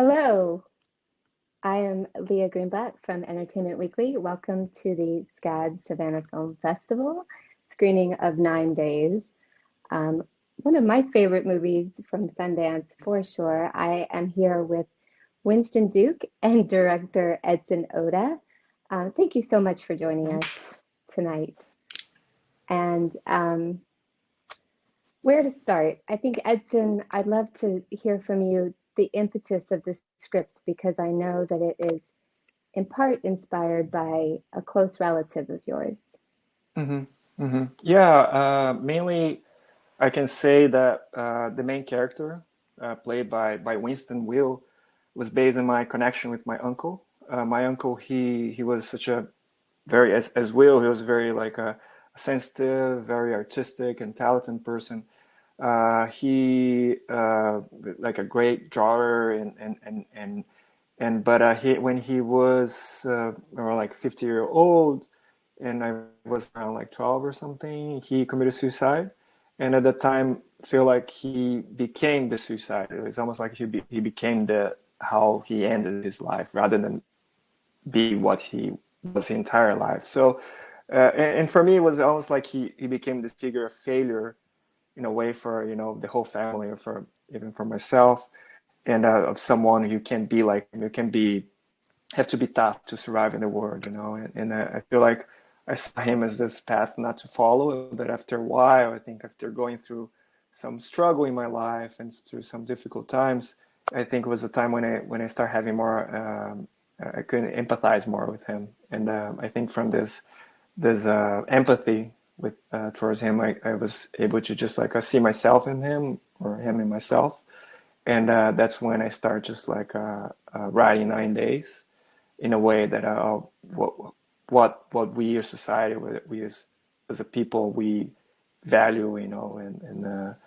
Hello, I am Leah Greenblatt from Entertainment Weekly. Welcome to the SCAD Savannah Film Festival screening of 9 days. One of my favorite movies from Sundance, for sure. I am here with Winston Duke and director Edson Oda. Thank you so much for joining us tonight. And where to start? I think, Edson, I'd love to hear from you the impetus of this script because I know that it is in part inspired by a close relative of yours. Yeah, mainly I can say that the main character, played by Winston Will, was based on my connection with my uncle. My uncle, he was such a very, as Will, he was very like a sensitive, very artistic and talented person. He like a great drawer and but he when he was around like 50 year old and I was around like 12 or something, he committed suicide. And at that time, feel like he became the suicide. It was almost like he became the how he ended his life rather than be what he was his entire life. So, and for me, it was almost like he became this figure of failure in a way for the whole family, or for even for myself, and of someone who can be like you can be have to be tough to survive in the world, and I feel like I saw him as this path not to follow. That after a while, I think after going through some struggle in my life and through some difficult times, I think it was a time when I start having more. I could empathize more with him, and I think from this empathy with towards him, I was able to just like see myself in him or him in myself, and that's when I start just like writing 9 days in a way that what we as society, what we as a people we value, and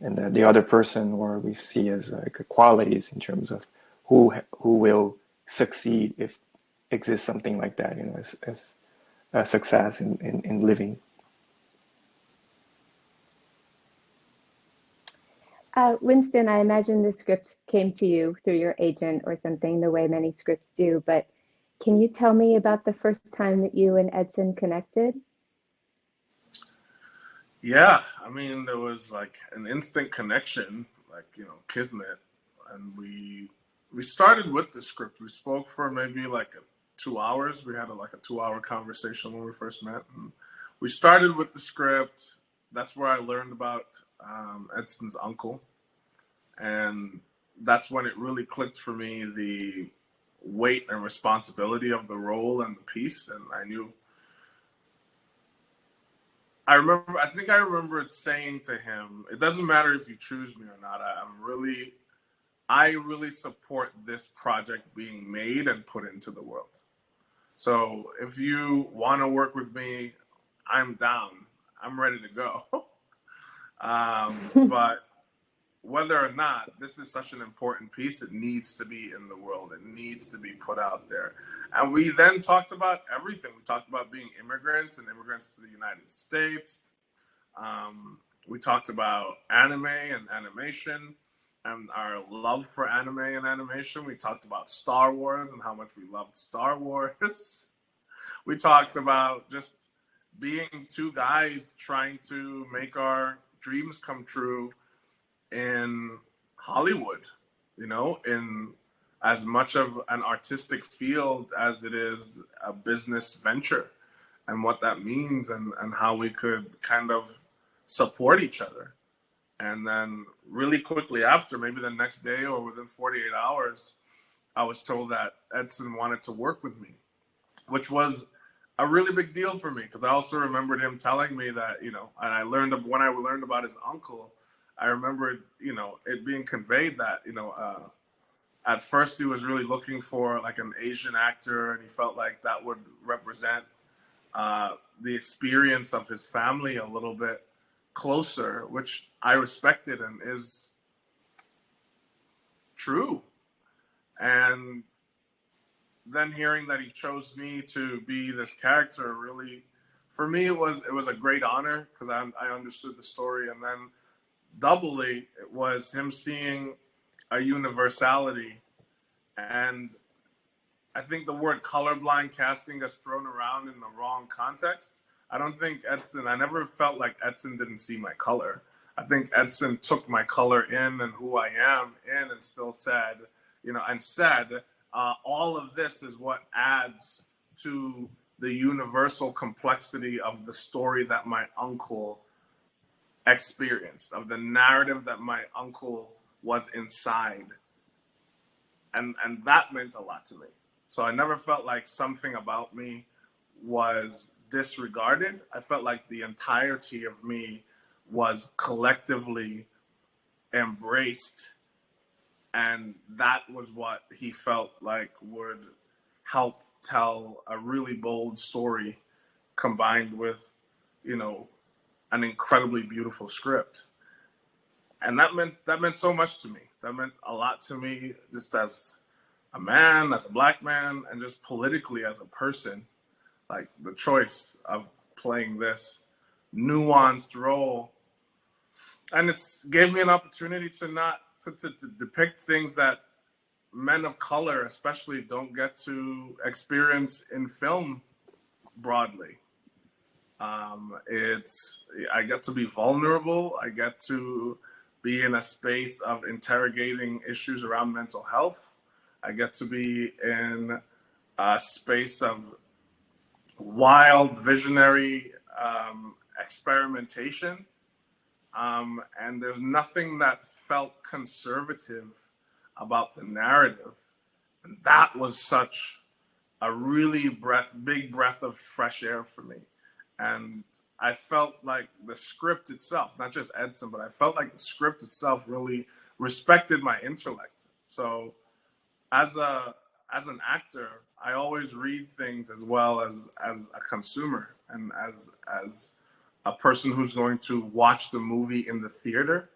the other person, or we see as like qualities in terms of who will succeed if exists something like that, as success in living. Winston, I imagine the script came to you through your agent or something, the way many scripts do, but can you tell me about the first time that you and Edson connected? Yeah, I mean, there was like an instant connection, like kismet, and we started with the script. We spoke for maybe like 2 hours. We had like a 2 hour conversation when we first met, and we started with the script. That's where I learned about Edson's uncle, and that's when it really clicked for me the weight and responsibility of the role and the piece, and I knew I think I remember saying to him, "It doesn't matter if you choose me or not. I really support this project being made and put into the world. So if you want to work with me, I'm down. I'm ready to go." But whether or not this is such an important piece, it needs to be in the world. It needs to be put out there. And we then talked about everything. We talked about being immigrants and immigrants to the United States. We talked about anime and animation and our love for anime and animation. We talked about Star Wars and how much we loved Star Wars. We talked about just being two guys trying to make our dreams come true in Hollywood, in as much of an artistic field as it is a business venture, and what that means, and how we could kind of support each other. And then, really quickly after, maybe the next day or within 48 hours, I was told that Edson wanted to work with me, which was a really big deal for me because I also remembered him telling me that, and when I learned about his uncle, I remembered, it being conveyed that, at first he was really looking for like an Asian actor, and he felt like that would represent the experience of his family a little bit closer, which I respected and is true. And then hearing that he chose me to be this character, really, for me, it was a great honor because I understood the story, and then doubly it was him seeing a universality And I think the word colorblind casting gets thrown around in the wrong context. I don't think Edson, I never felt like Edson didn't see my color. I think Edson took my color in and who I am in and still said, all of this is what adds to the universal complexity of the story that my uncle experienced, of the narrative that my uncle was inside. And that meant a lot to me. So I never felt like something about me was disregarded. I felt like the entirety of me was collectively embraced. And that was what he felt like would help tell a really bold story combined with, an incredibly beautiful script. And that meant so much to me. That meant a lot to me just as a man, as a black man, and just politically as a person. Like the choice of playing this nuanced role, and it's gave me an opportunity to depict things that men of color especially don't get to experience in film broadly. I get to be vulnerable. I get to be in a space of interrogating issues around mental health. I get to be in a space of wild, visionary experimentation. And there's nothing that felt conservative about the narrative. And that was such a really big breath of fresh air for me. And I felt like the script itself, not just Edson, but I felt like the script itself really respected my intellect. So as an actor, I always read things as well as a consumer and as a person who's going to watch the movie in the theater.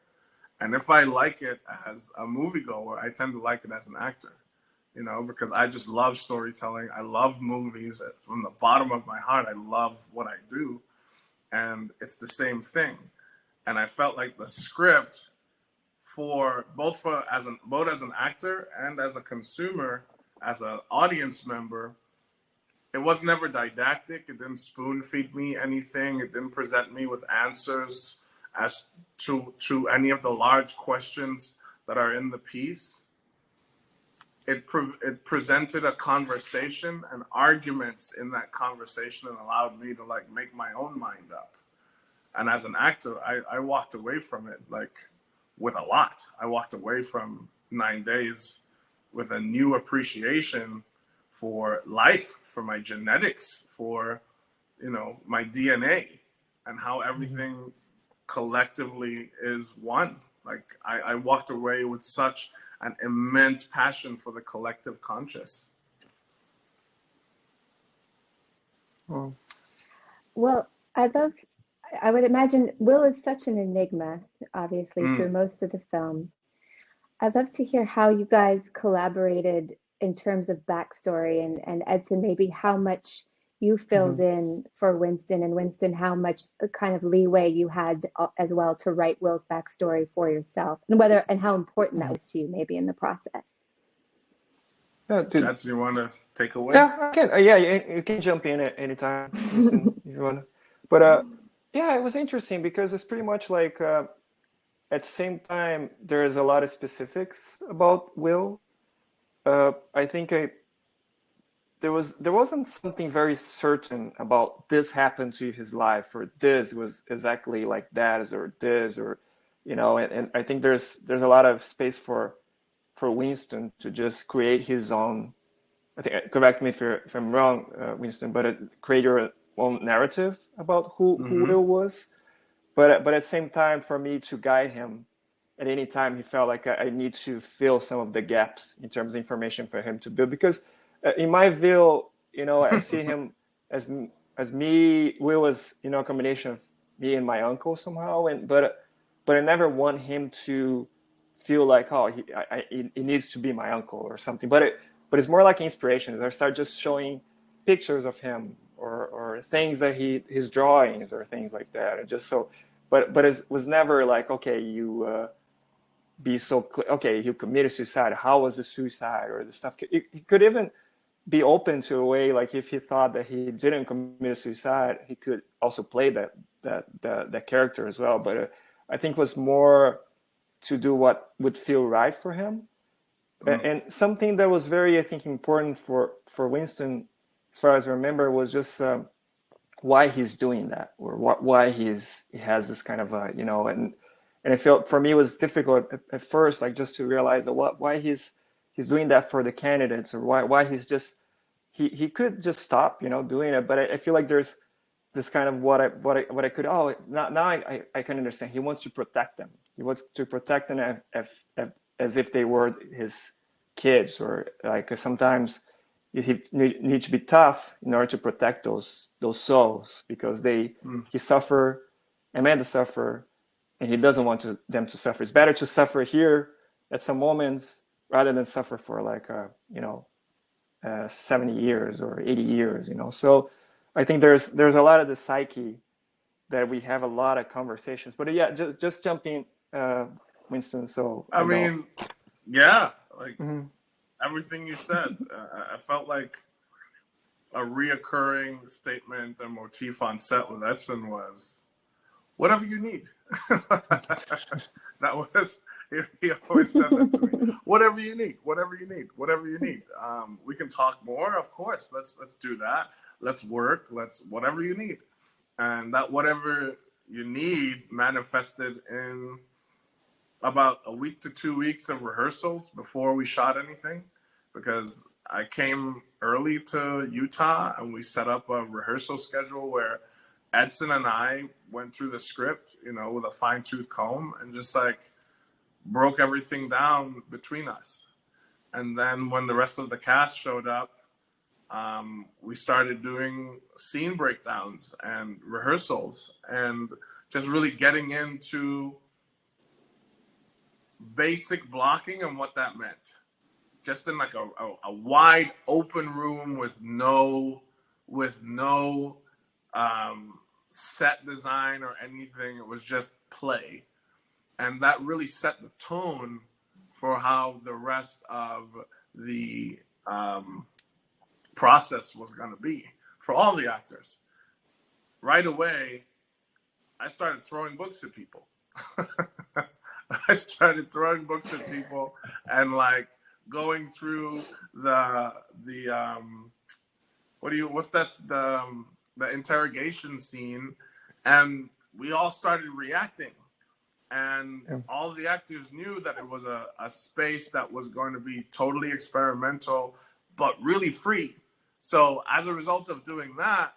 And if I like it as a moviegoer, I tend to like it as an actor, because I just love storytelling. I love movies. From the bottom of my heart, I love what I do. And it's the same thing. And I felt like the script both as an actor and as a consumer, as an audience member, it was never didactic. It didn't spoon feed me anything. It didn't present me with answers as to any of the large questions that are in the piece. It presented a conversation and arguments in that conversation and allowed me to make my own mind up. And as an actor, I walked away from it with a lot. I walked away from 9 days with a new appreciation for life, for my genetics, for, my DNA, and how everything collectively is one. I walked away with such an immense passion for the collective conscious. Oh. Well, I would imagine Will is such an enigma, obviously, through most of the film. I'd love to hear how you guys collaborated in terms of backstory and Edson, maybe how much you filled in for Winston, and Winston, how much kind of leeway you had as well to write Will's backstory for yourself, and how important that was to you maybe in the process. Edson, you want to take away? Yeah, I can. Yeah, you can jump in at any time, Winston, if you want. But yeah, it was interesting because it's pretty much like at the same time there's a lot of specifics about Will. I think there wasn't something very certain about this happened to his life, or this was exactly like that, or this, or and I think there's a lot of space for Winston to just create his own. I think, correct me if I'm wrong, Winston, but create your own narrative about who Will was. But at the same time, for me to guide him at any time, he felt like I need to fill some of the gaps in terms of information for him to build. Because in my view, I see him as me. Will was a combination of me and my uncle somehow, but I never want him to feel like he needs to be my uncle or something. But it's more like inspiration. I start just showing pictures of him or things that his drawings or things like that, and just so. But it was never like, okay, be so clear. Okay, he committed suicide. How was the suicide or the stuff? He could even be open to a way, like if he thought that he didn't commit suicide, he could also play that character as well. But I think it was more to do what would feel right for him. And something that was very, I think, important for Winston, as far as I remember, was just why he's doing that, or why he has this kind of and it felt, for me, it was difficult at first, like just to realize that why he's doing that for the candidates, or why he's just he could just stop doing it. But I feel like there's this kind of what I could now I can understand. He wants to protect them. He wants to protect them as if they were his kids, or like sometimes you need to be tough in order to protect those souls, because he suffer, Amanda suffer, and he doesn't want them to suffer. It's better to suffer here at some moments rather than suffer for 70 years or 80 years. So I think there's a lot of the psyche that we have a lot of conversations. But yeah, just jumping, Winston. So I mean, yeah, like everything you said, I felt like a reoccurring statement and motif on set with Edson was, whatever you need. That was, he always said that to me. Whatever you need, whatever you need, whatever you need. We can talk more, of course. Let's do that. Let's work. Whatever you need. And that whatever you need manifested in about a week to 2 weeks of rehearsals before we shot anything, because I came early to Utah and we set up a rehearsal schedule where Edson and I went through the script, with a fine-tooth comb, and just like broke everything down between us. And then when the rest of the cast showed up, we started doing scene breakdowns and rehearsals, and just really getting into basic blocking and what that meant. Just in like a wide open room with no set design or anything. It was just play. And that really set the tone for how the rest of the process was going to be for all the actors. Right away, I started throwing books at people. I started throwing books at people and like going through the interrogation scene, and we all started reacting. And all the actors knew that it was a space that was going to be totally experimental, but really free. So as a result of doing that,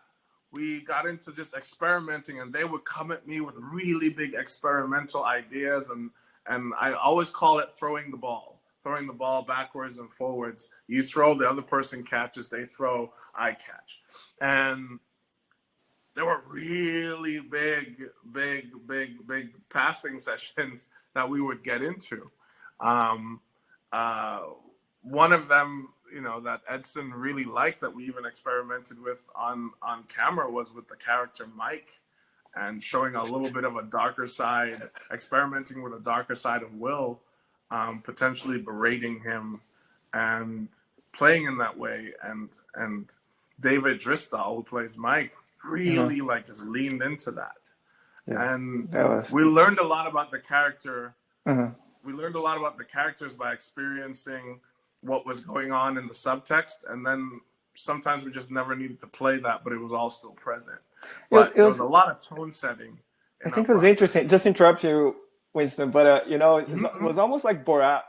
we got into just experimenting, and they would come at me with really big experimental ideas. And I always call it throwing the ball backwards and forwards. You throw, the other person catches, they throw, I catch. And there were really big passing sessions that we would get into. One of them, that Edson really liked, that we even experimented with on camera, was with the character Mike, and showing a little bit of a darker side, experimenting with a darker side of Will, potentially berating him and playing in that way. And David Driscoll, who plays Mike, really like just leaned into that. Yeah, and we learned a lot about the character. We learned a lot about the characters by experiencing what was going on in the subtext, and then sometimes we just never needed to play that, but it was all still present. But there was a lot of tone setting. I think it was interesting. Just interrupt you, Winston, but it was almost like Borat,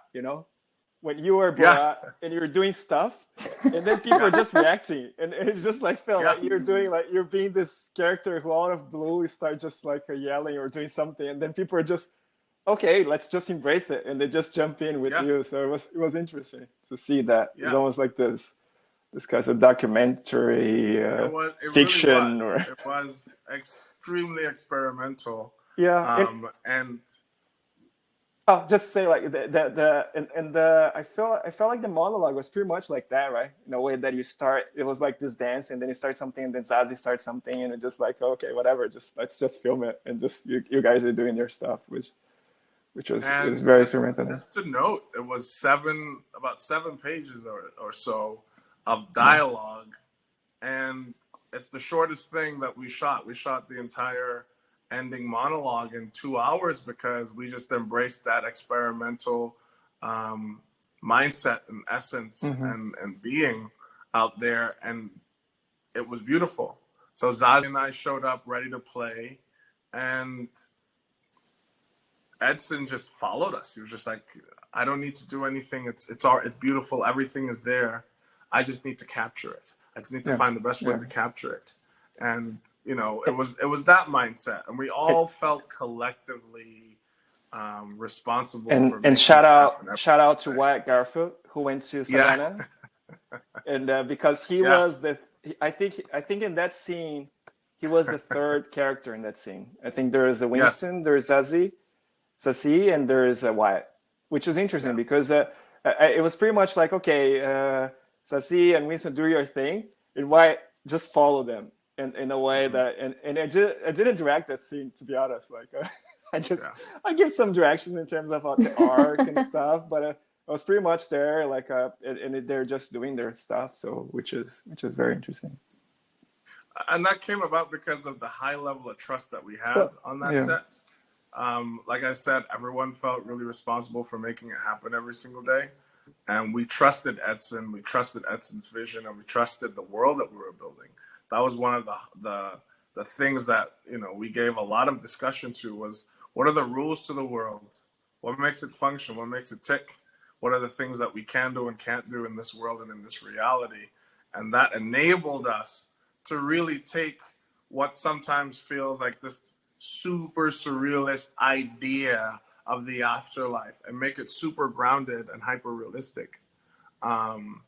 when you were Borat and you're doing stuff, and then people are just reacting, and it's just like felt like you're being this character who out of blue start just like yelling or doing something, and then people are just, okay, let's just embrace it, and they just jump in with you. So it was interesting to see that. It's almost like this kind of documentary fiction, really it was extremely experimental. And I'll just say like I felt like the monologue was pretty much like that, right? In a way that you start, it was like this dance, and then you start something, and then Zazie starts something, and it's just like, okay, whatever, let's just film it, and just you guys are doing your stuff, which which was it was And very experimental. just to note, it was about 7 pages or so of Yeah. dialogue, and it's the shortest thing that we shot. We shot the entire ending monologue in 2 hours because we just embraced that experimental um, mindset and essence Hmm. and being out there, and it was beautiful. So Zazie and I showed up ready to play, and Edson just followed us. He was just like, I don't need to do anything. It's art. It's beautiful. Everything is there. I just need to capture it. I just need to Yeah. find the best way Yeah. to capture it. And it was that mindset, and we all felt collectively responsible for And making it happen every shout out to day. Wyatt Garfield who went to Yeah, Savannah, and because he yeah, was I think in that scene he was the third character in that scene. I think there is a yes, Winston, there is Sassy, and there is a Wyatt, which is interesting yeah, because it was pretty much like, okay, Sassy and Winston, do your thing, and Wyatt just follow them in a way hmm that and I didn't direct that scene, to be honest. Like yeah. I give some directions in terms of the arc and stuff, but I was pretty much there, like they're just doing their stuff, so which is very interesting. And that came about because of the high level of trust that we had Well, on that yeah. set. Like I said, everyone felt really responsible for making it happen every single day. And we trusted Edson, we trusted Edson's vision, and we trusted the world that we were building. That was one of the things that we gave a lot of discussion to was what are the rules to the world? What makes it function? What makes it tick? What are the things that we can do and can't do in this world and in this reality? And that enabled us to really take what sometimes feels like this super surrealist idea of the afterlife and make it super grounded and hyper realistic. Um,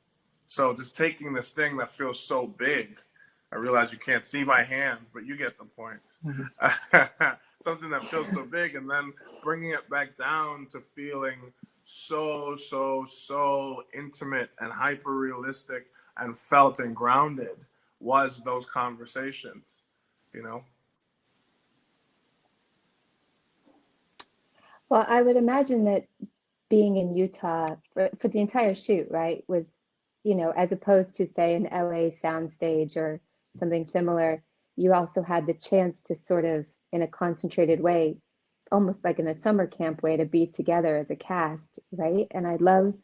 so just taking this thing that feels so big, I realize you can't see my hands, but you get the point. Mhm. Something that feels so big, and then bringing it back down to feeling so intimate and hyper realistic and felt and grounded was those conversations, you know? Well, I would imagine that being in Utah for the entire shoot, right, was, as opposed to, say, an LA soundstage or something similar, you also had the chance to sort of, in a concentrated way, almost like in a summer camp way, to be together as a cast, right? And I'd love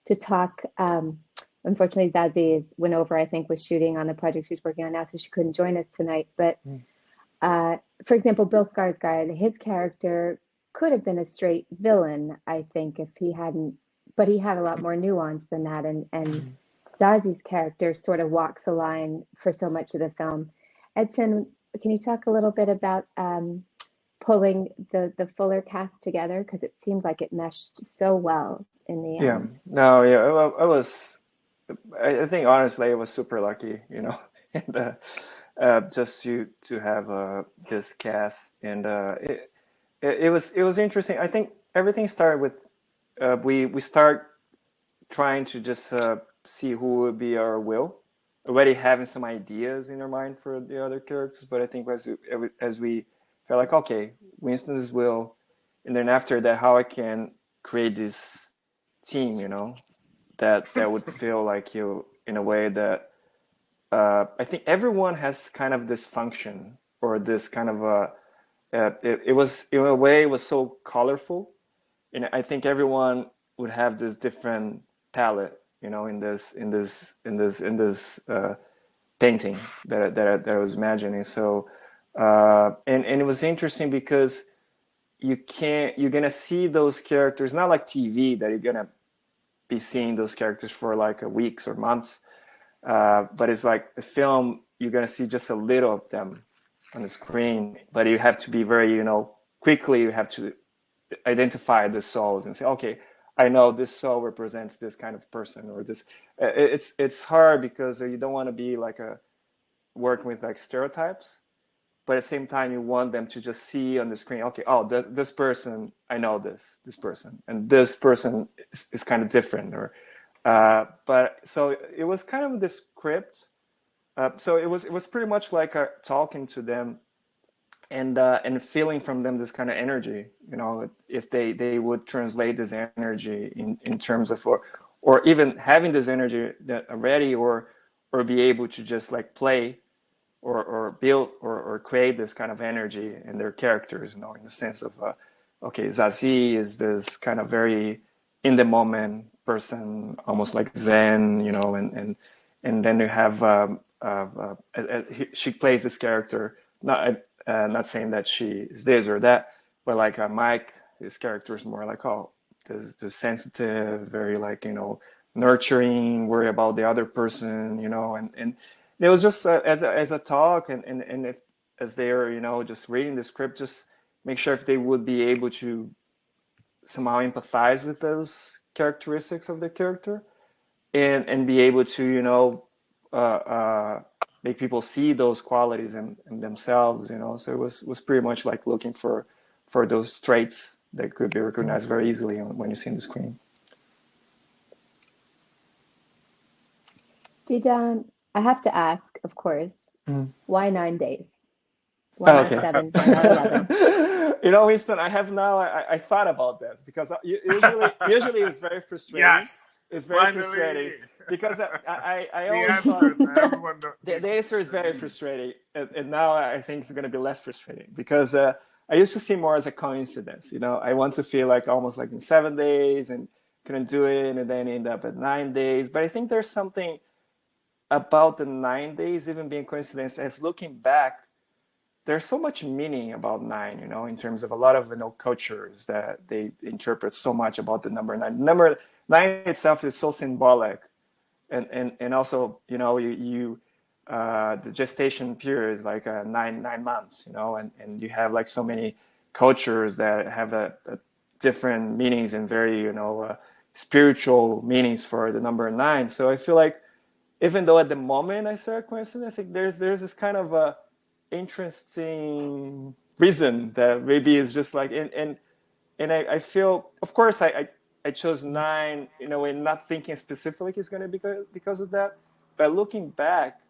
to talk. Unfortunately, Zazie went over, I think, was shooting on a project she's working on now, so she couldn't join us tonight. But Mm. for example, Bill Skarsgård, his character could have been a straight villain, I think, if he hadn't, but he had a lot more nuance than that. And Zazie's character sort of walks a line for so much of the film. Edson, can you talk a little bit about pulling the fuller cast together? Because it seemed like it meshed so well in the Yeah. end. No, yeah, I was. I think honestly, I was super lucky, and just to have this cast, and it was interesting. I think everything started with we start trying to just see who would be our will. Already having some ideas in our mind for the other characters, but I think as we felt like, okay, Winston's will, and then after that, how I can create this team, that would feel like you in a way that I think everyone has kind of this function or this kind of it was in a way it was so colorful, and I think everyone would have this different palette, in this painting that I was imagining. So and it was interesting because you're gonna see those characters not like TV that you're gonna be seeing those characters for like weeks or months. But it's like the film, you're gonna see just a little of them on the screen, but you have to be very, quickly you have to identify the souls and say, okay, I know this soul represents this kind of person or this. It's hard because you don't want to be like working with like stereotypes, but at the same time you want them to just see on the screen, okay, oh, this person, I know this person, and this person is kind of different, or but so it was kind of the script. So it was pretty much like talking to them and feeling from them this kind of energy, you know, if they would translate this energy in terms of, or even having this energy that already, or be able to just like play or build or create this kind of energy in their characters, you know, in the sense of, okay, Zazie is this kind of very in the moment person, almost like Zen, you know, and then you have she plays this character, not saying that she is this or that, but like Mike, his character is more like, oh, this sensitive, very like, you know, nurturing, worry about the other person, you know, and it was just as a talk, and if as they're, you know, just reading the script, just make sure if they would be able to somehow empathize with those characteristics of the character, and be able to, you know, uh, uh, make people see those qualities in themselves, you know. So it was pretty much like looking for those traits that could be recognized very easily when you see the screen. Did I have to ask, of course, Mm. why 9 days? Why Oh, not okay. 7? Why not 11? You know, Winston, I have now. I thought about that because usually it's very frustrating. Yes, It's very frustrating finally, because I the always thought answer that everyone the needs. answer is very Needs. frustrating, and now I think it's going to be less frustrating because I used to see more as a coincidence. You know, I want to feel like almost like in 7 days and couldn't do it, and then end up at 9 days. But I think there's something about the 9 days even being coincidence. As looking back, there's so much meaning about nine, you know, in terms of a lot of, you know, cultures that they interpret so much about the number nine. Number nine itself is so symbolic, and also, you know, the gestation period is like 9 months, you know, and you have like so many cultures that have a different meanings and very, you know, spiritual meanings for the number nine. So I feel like even though at the moment I saw a coincidence, like there's this kind of a interesting reason that maybe it's just like, and I feel, of course, I chose nine, you know, and not thinking specifically it's going to be because of that, but looking back,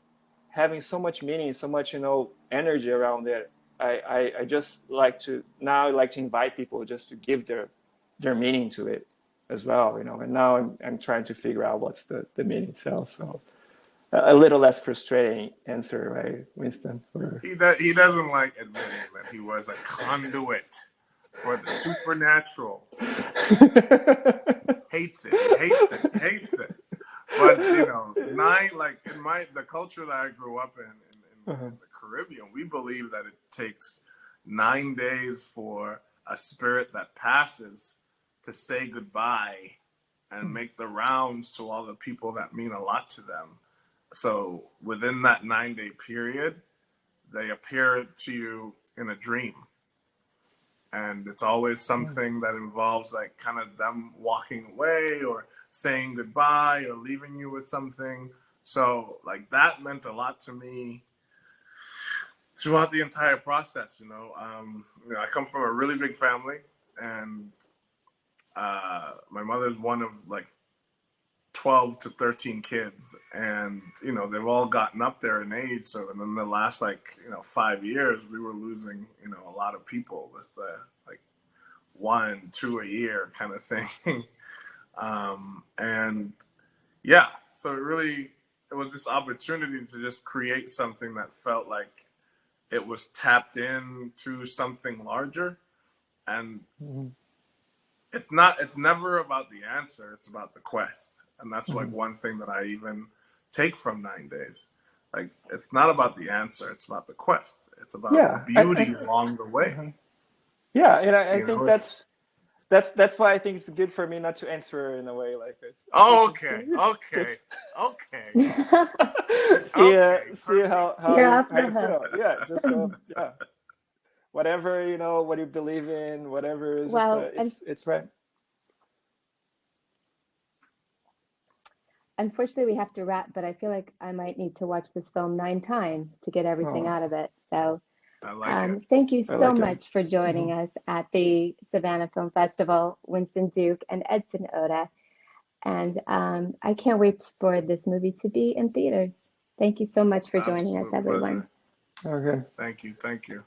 having so much meaning, so much, you know, energy around it, I just like to now, I like to invite people just to give their meaning to it as well, you know. And now I'm trying to figure out what's the meaning itself. So a little less frustrating answer, right, Winston? He doesn't like admitting that he was a conduit for the supernatural. Hates it. He hates it. He hates it. But you know, nine, like in the culture that I grew up in the Caribbean, we believe that it takes 9 days for a spirit that passes to say goodbye and make the rounds to all the people that mean a lot to them. So within that 9 day period, they appear to you in a dream. And it's always something that involves like kind of them walking away or saying goodbye or leaving you with something. So like that meant a lot to me throughout the entire process. You know, I come from a really big family, and my mother's one of like 12 to 13 kids, and you know they've all gotten up there in age. So and then the last like 5 years we were losing a lot of people with like 1, 2 a year kind of thing. And yeah, so it was this opportunity to just create something that felt like it was tapped into something larger. And it's never about the answer, it's about the quest. And that's like one thing that I even take from 9 days. Like it's not about the answer, it's about the quest. It's about the Yeah, beauty along the way. yeah, and I You think know, it's that's why I think it's good for me not to answer in a way like this. Okay, oh, just okay, see, okay, just okay, okay, see perfect. how You're you off the hook. yeah, just yeah, whatever, you know, what you believe in, whatever is just Well, it's right. unfortunately, we have to wrap, but I feel like I might need to watch this film 9 times to get everything Oh, out of it. So, I like it. thank you I so like it. much for joining us at the Savannah Film Festival, Winston Duke and Edson Oda. And I can't wait for this movie to be in theaters. Thank you so much for joining us, Absolute everyone. pleasure. Okay. Thank you. Thank you.